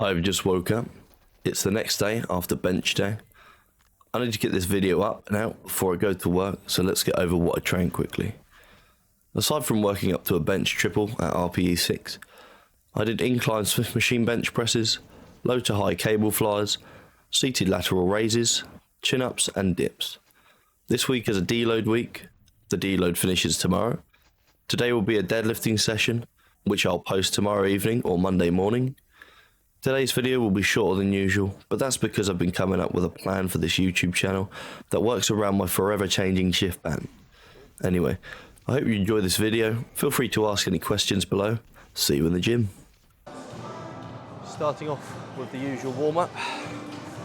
I've just woke up. It's the next day after bench day. I need to get this video up and out before I go to work, so let's get over what I trained quickly. Aside from working up to a bench triple at RPE 6, I did incline Smith machine bench presses, low to high cable flyers, seated lateral raises, chin-ups and dips. This week is a deload week. The deload finishes tomorrow. Today will be a deadlifting session, which I'll post tomorrow evening or Monday morning. Today's video will be shorter than usual, but that's because I've been coming up with a plan for this YouTube channel that works around my forever changing shift pattern. Anyway, I hope you enjoy this video. Feel free to ask any questions below. See you in the gym. Starting off with the usual warm-up,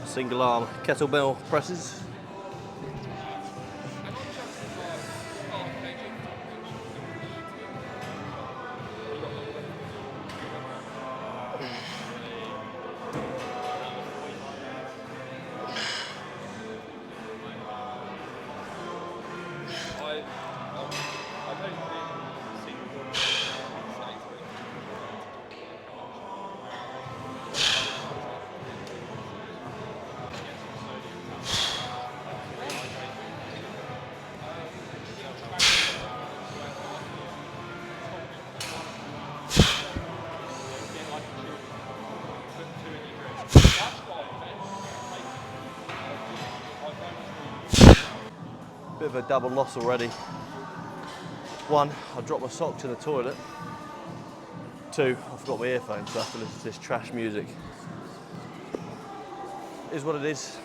single arm kettlebell presses. Bit of a double loss already. One, I dropped my socks in the toilet. Two, I forgot my earphones, so I have to listen to this trash music. It is what it is.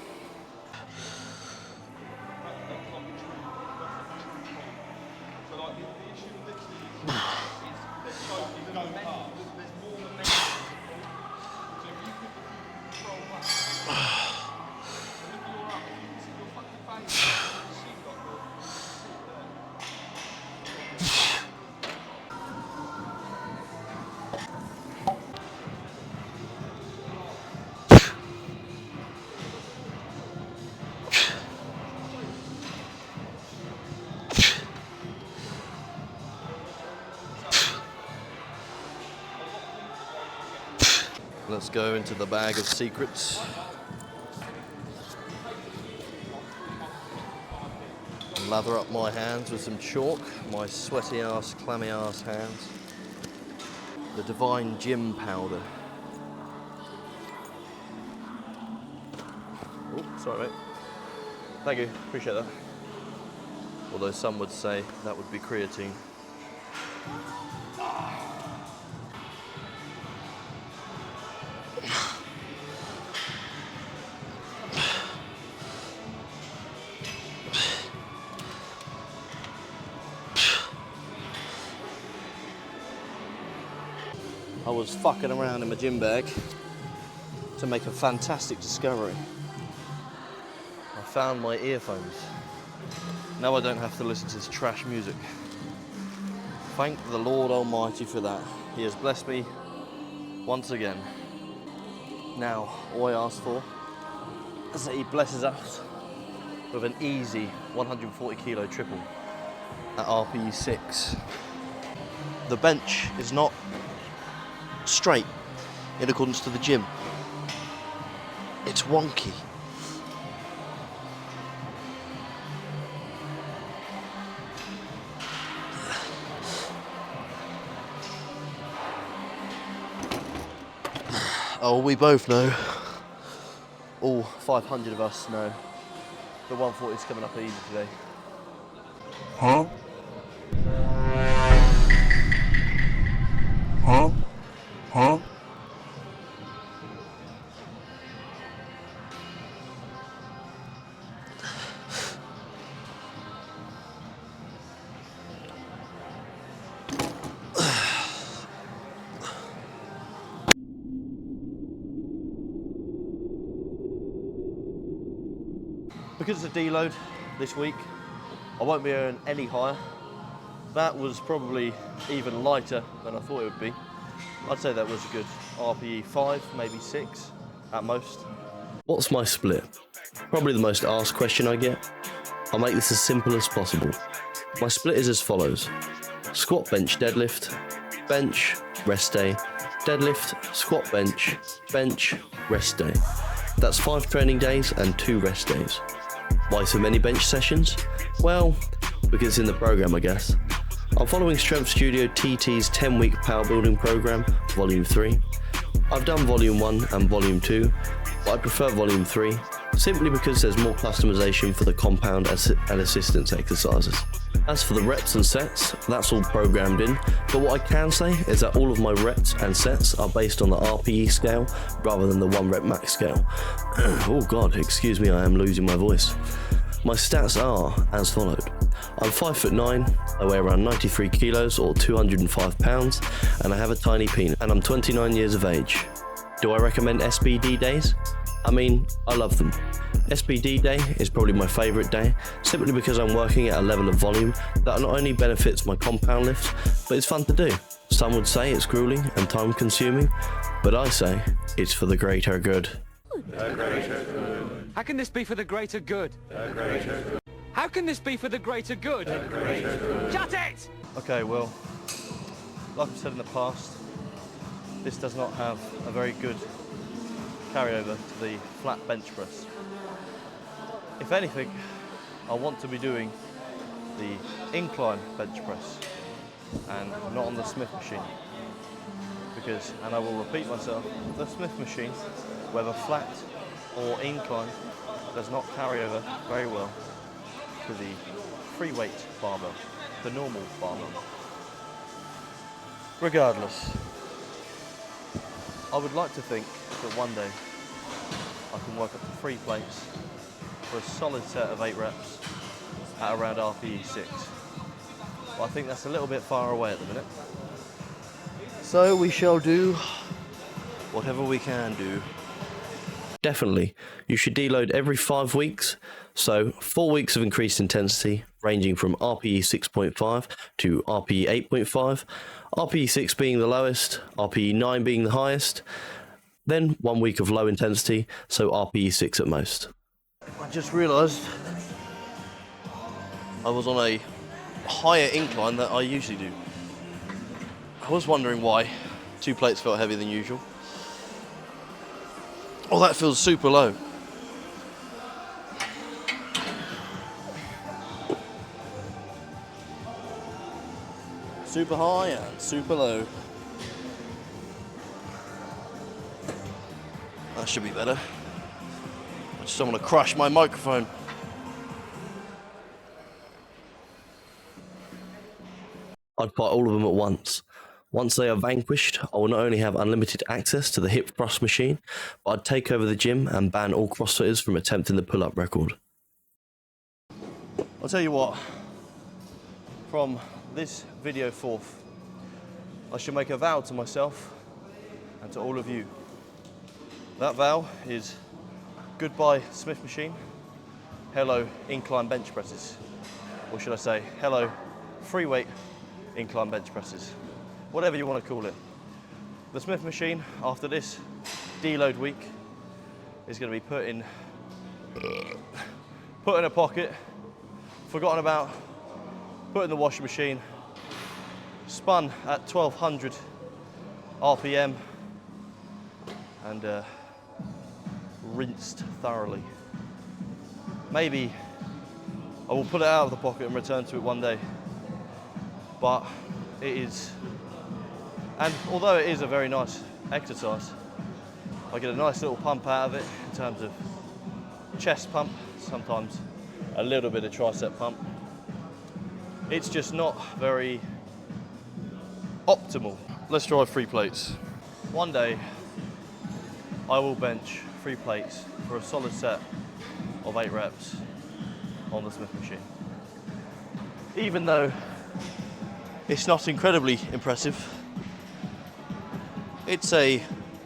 Let's go into the bag of secrets. Lather up my hands with some chalk, my sweaty ass, clammy ass hands. The divine gym powder. Oh, sorry mate. Thank you, appreciate that. Although some would say that would be creatine. I was fucking around in my gym bag to make a fantastic discovery. I found my earphones. Now I don't have to listen to this trash music. Thank the Lord Almighty for that. He has blessed me once again. Now, all I ask for is that He blesses us with an easy 140 kilo triple at RPE 6. The bench is not straight in accordance to the gym. It's wonky. Oh, we both know, all 500 of us know, the 140 is coming up easy today. Huh? Huh? Huh? Because it's a deload this week, I won't be earning any higher. That was probably even lighter than I thought it would be. I'd say that was a good RPE 5, maybe 6 at most. What's my split? Probably the most asked question I get. I'll make this as simple as possible. My split is as follows: squat, bench, deadlift, bench, rest day, deadlift, squat bench, bench, rest day. That's 5 training days and 2 rest days. Why so many bench sessions? Well, because it's in the program, I guess. I'm following Strength Studio TT's 10-week power building program, Volume 3. I've done Volume 1 and Volume 2, but I prefer Volume 3, simply because there's more customization for the compound and assistance exercises. As for the reps and sets, that's all programmed in, but what I can say is that all of my reps and sets are based on the RPE scale rather than the 1 rep max scale. Oh god, excuse me, I am losing my voice. My stats are as followed. I'm 5'9", I weigh around 93 kilos or 205 pounds, and I have a tiny penis, and I'm 29 years of age. Do I recommend SBD days? I mean, I love them. SBD day is probably my favourite day, simply because I'm working at a level of volume that not only benefits my compound lifts, but it's fun to do. Some would say it's grueling and time consuming, but I say it's for the greater good. The greater good. How can this be for the greater good? The greater good. How can this be for the greater good? The greater good. Shut it! Okay, well, like I've said in the past, this does not have a very good carryover to the flat bench press. If anything, I want to be doing the incline bench press and not on the Smith machine, because, and I will repeat myself, the Smith machine, whether flat or incline, does not carry over very well to the free weight barbell, the normal barbell. Regardless, I would like to think that one day I can work up to 3 plates for a solid set of 8 reps at around RPE 6. But I think that's a little bit far away at the minute. So we shall do whatever we can do. Definitely, you should deload every 5 weeks, so 4 weeks of increased intensity ranging from RPE 6.5 to RPE 8.5, RPE 6 being the lowest, RPE 9 being the highest, then 1 week of low intensity, so RPE 6 at most. I just realised I was on a higher incline than I usually do. I was wondering why 2 plates felt heavier than usual. Oh, that feels super low. Super high and super low. That should be better. I just don't want to crush my microphone. I'd buy all of them at once. Once they are vanquished, I will not only have unlimited access to the hip thrust machine, but I'd take over the gym and ban all CrossFitters from attempting the pull-up record. I'll tell you what, from this video forth, I should make a vow to myself and to all of you. That vow is goodbye Smith machine, hello incline bench presses, or should I say hello free weight incline bench presses, whatever you want to call it. The Smith machine, after this deload week, is going to be put in a pocket, forgotten about, put in the washing machine, spun at 1200 RPM, and rinsed thoroughly. Maybe I will pull it out of the pocket and return to it one day, but it is, and although it is a very nice exercise, I get a nice little pump out of it in terms of chest pump, sometimes a little bit of tricep pump. It's just not very optimal. Let's try 3 plates. One day I will bench 3 plates for a solid set of 8 reps on the Smith machine. Even though it's not incredibly impressive, it's a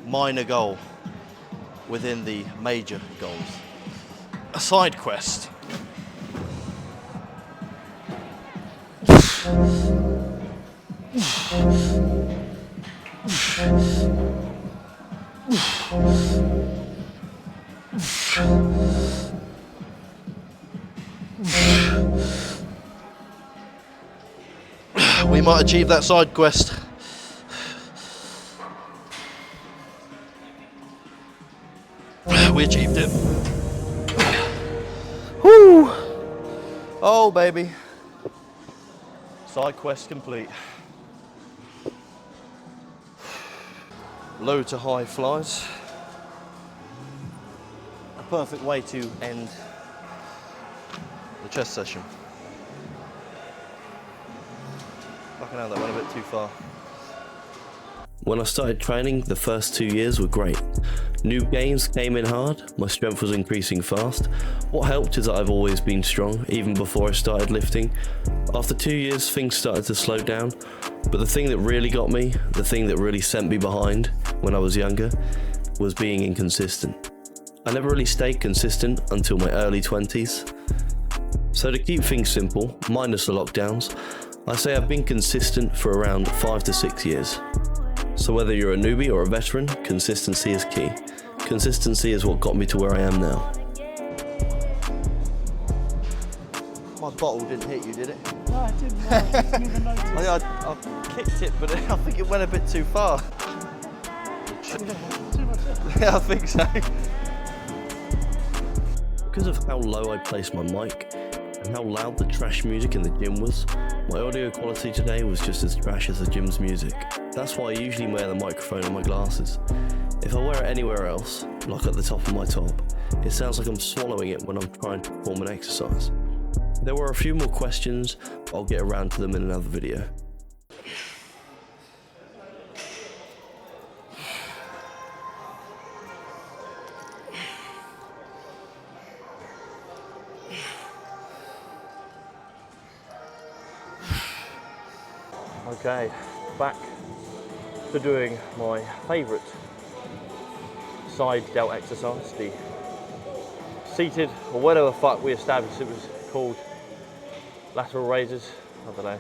minor goal within the major goals. A side quest. We might achieve that side quest. We achieved it. Woo! Oh baby. Side quest complete. Low to high flies. A perfect way to end the chest session. Fucking hell, that went a bit too far. When I started training, the first 2 years were great. New gains came in hard, my strength was increasing fast. What helped is that I've always been strong, even before I started lifting. After 2 years, things started to slow down, but the thing that really got me, the thing that really sent me behind when I was younger, was being inconsistent. I never really stayed consistent until my early 20s. So to keep things simple, minus the lockdowns, I say I've been consistent for around 5 to 6 years. So whether you're a newbie or a veteran, consistency is key. Consistency is what got me to where I am now. My bottle didn't hit you, did it? No, I didn't. No, I didn't even notice. I kicked it, but I think it went a bit too far. Too much effort. Yeah, I think so. Because of how low I placed my mic and how loud the trash music in the gym was, my audio quality today was just as trash as the gym's music. That's why I usually wear the microphone on my glasses. If I wear it anywhere else, like at the top of my top, it sounds like I'm swallowing it when I'm trying to perform an exercise. There were a few more questions, but I'll get around to them in another video. Okay, back to doing my favourite side delt exercise, the seated, or whatever the fuck we established it was called, lateral raises. I don't know.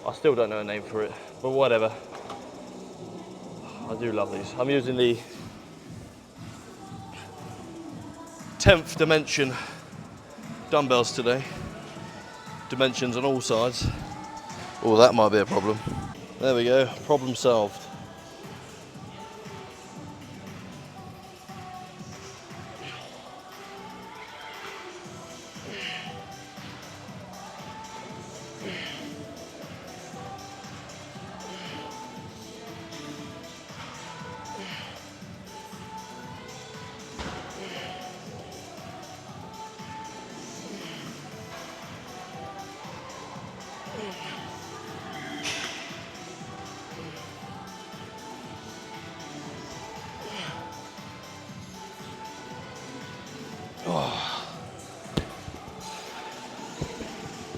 I still don't know a name for it, but whatever. I do love these. I'm using the 10th dimension dumbbells today. Dimensions on all sides. Oh, that might be a problem. There we go, problem solved.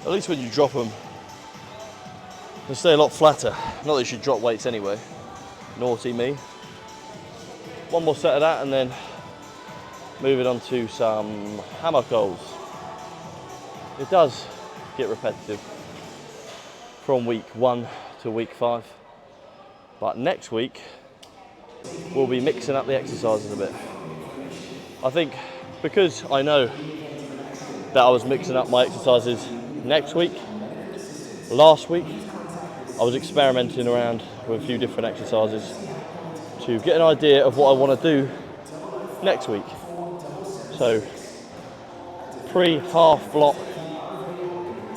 At least when you drop them, they stay a lot flatter. Not that you should drop weights anyway. Naughty me. One more set of that and then moving on to some hammer curls. It does get repetitive from week 1 to week 5. But next week, we'll be mixing up the exercises a bit. I think because I know that I was mixing up my exercises next week, last week, I was experimenting around with a few different exercises to get an idea of what I want to do next week. So, pre-half block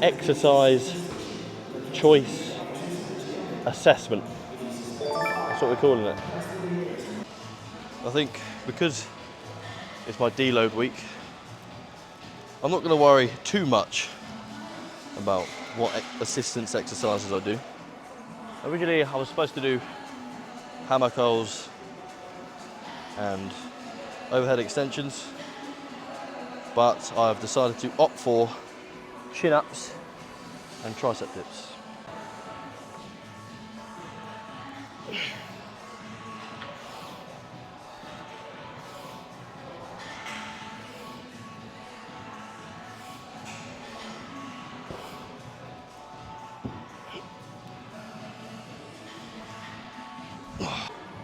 exercise choice assessment. That's what we're calling it. I think because it's my deload week, I'm not going to worry too much about what assistance exercises I do. Originally, I was supposed to do hammer curls and overhead extensions, but I've decided to opt for chin-ups and tricep dips.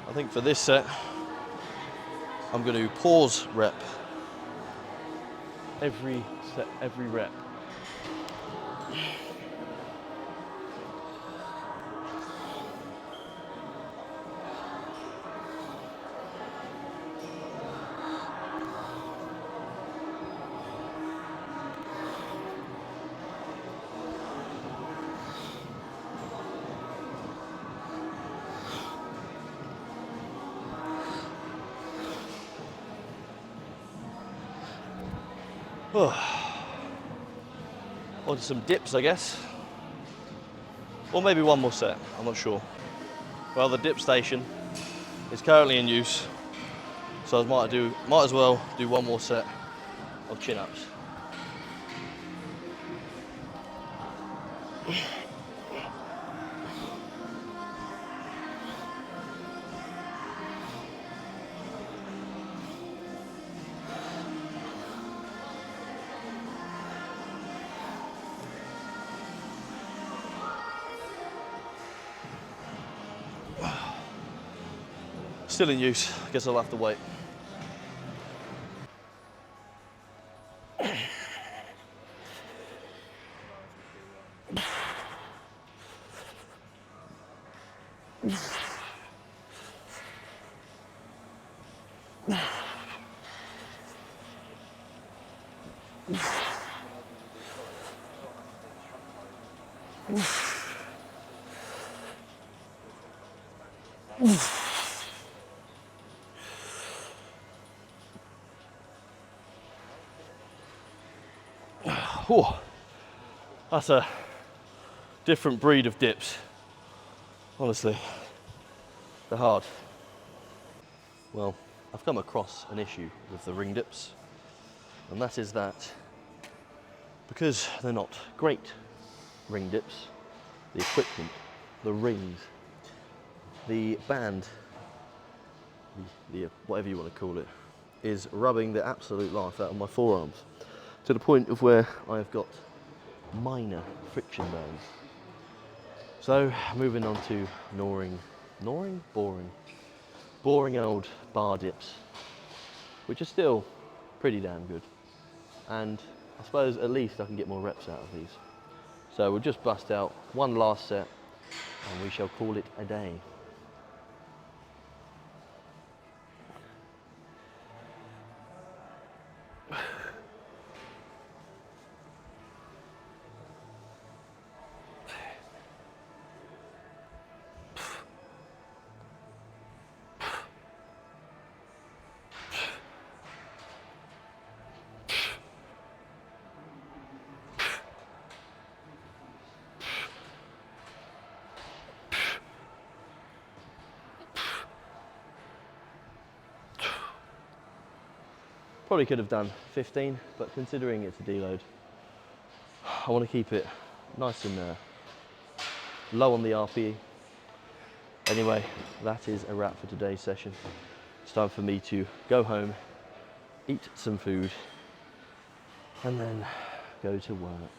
I think for this set, I'm going to pause rep every set, every rep. Onto some dips, I guess. Or maybe one more set, I'm not sure. Well, the dip station is currently in use, so I might as well do one more set of chin-ups. Still in use, I guess I'll have to wait. Whew. That's a different breed of dips. Honestly, they're hard. Well, I've come across an issue with the ring dips, and that is that because they're not great ring dips, the equipment, the rings, the band, the whatever you want to call it, is rubbing the absolute life out of my forearms to the point of where I've got minor friction burns. So moving on to boring old bar dips, which are still pretty damn good. And I suppose at least I can get more reps out of these. So we'll just bust out one last set and we shall call it a day. Probably could have done 15, but considering it's a deload, I want to keep it nice and low on the RPE. Anyway, that is a wrap for today's session. It's time for me to go home, eat some food, and then go to work.